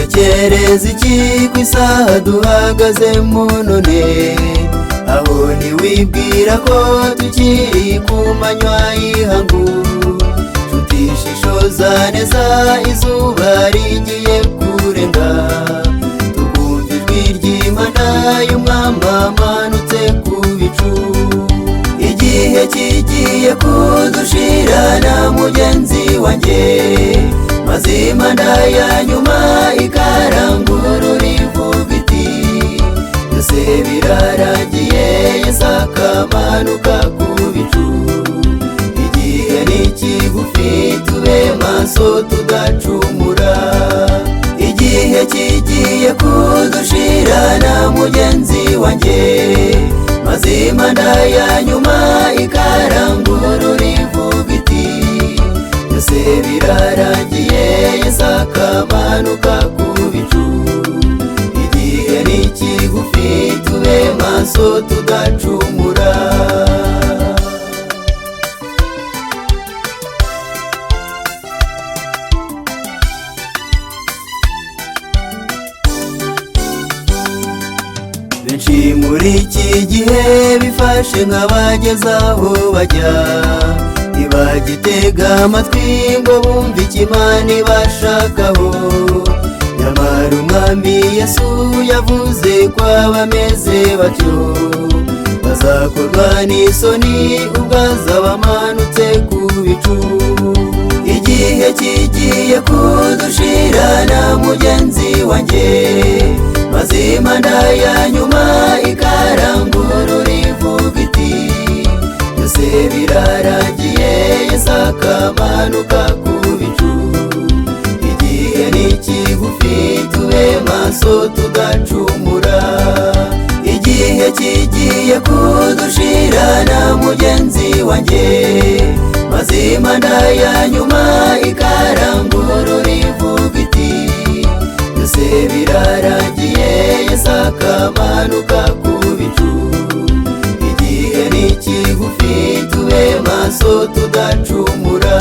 utekereza iki ku isaha duhagazemo none? Aho ntiwibwira ko tukiri ku manywa y'ihangu, tutishishoza neza izuba rigiye kurenga, tukumva ijwi ry'Imana y'Umwami amanutse ku bicu. Igihe kigiye kudushirana mugenzi wanjye, maze impanda ya nyuma ikarangurura ivuga iti byose birarangiye, Yesu akamanuka ku bicu. Igihe ni kigufi tube maso tudacumura, igihe kigiye kudushirana mugenzi wanjye, maze impanda ya nyuma ikarangurura ivuga iti byose birarangiye, Yesu akamanuka ku bicu. Igihe ni kigufi tube maso tudacumura. Benshi muri iki gihe bifashe nk'abageze aho bajya, ntibagitega amatwi ngo bumve icyo Imana ibashakaho. Nyamara Umwami Yesu yavuze ko abameze batyo bazakorwa n'isoni ubwo azaba amanutse ku bicu. Igihe kigiye kudushirana mugenzi wanjye, maze impanda ya nyuma ikarangurura ivuga iti byose birarangiye, Yesu akamanuka ku bicu. Igihe ni kigufi tube maso tudacumura, igihe kigiye kudushirana mugenzi wanjye, maze impanda ya nyuma ikarangurura ivuga iti byose birarangiye, Yesu akamanuka ku bicu. Igihe ni kigufi tube maso tudacumura.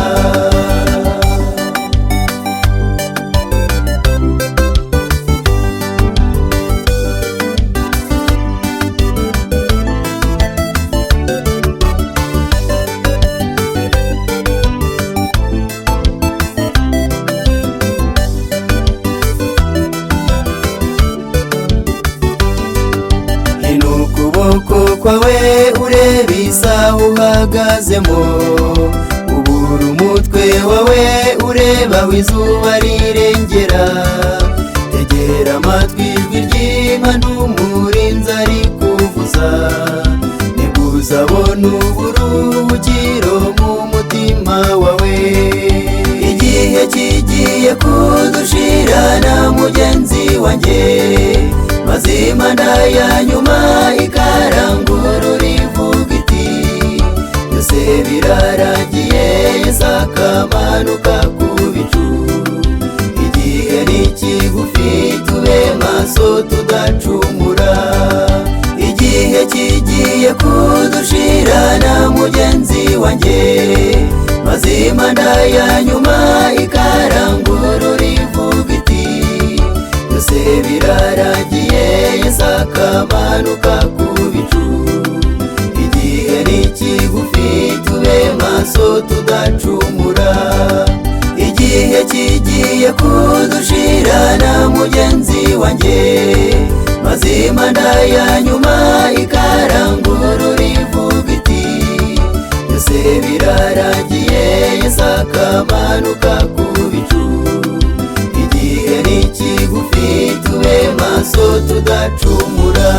Ukuboko kwawe ureba isaha uhagazemo, ubura umutwe wawe ureba aho izuba rirengera. Tegera amatwi ijwi ry'Imana umurinzi ari kuvuza, nibwo uzabona uburuhukiro mu mutima wawe. Igihe kigiye kudushirana mugenzi wanjye, maze impanda ya nyuma ikarangurura ivuga iti byose birarangiye, Yesu akamanuka ku bicu. Igihe ni kigufi tube maso tudacumura, igihe kigiye kudushirana mugenzi wanjye, maze impanda ya nyuma ikarangurura ivuga iti byose birarangiye, Yesu akamanuka ku bicu. Igihe ni kigufi tube maso tudacumura, igihe kigiye kudushirana mugenzi wanjye, maze impanda ya nyuma ikarangurura ivuga iti byose birarangiye, Yesu akamanuka ku bicu. Igihe ni kigufi tube maso tudacumura.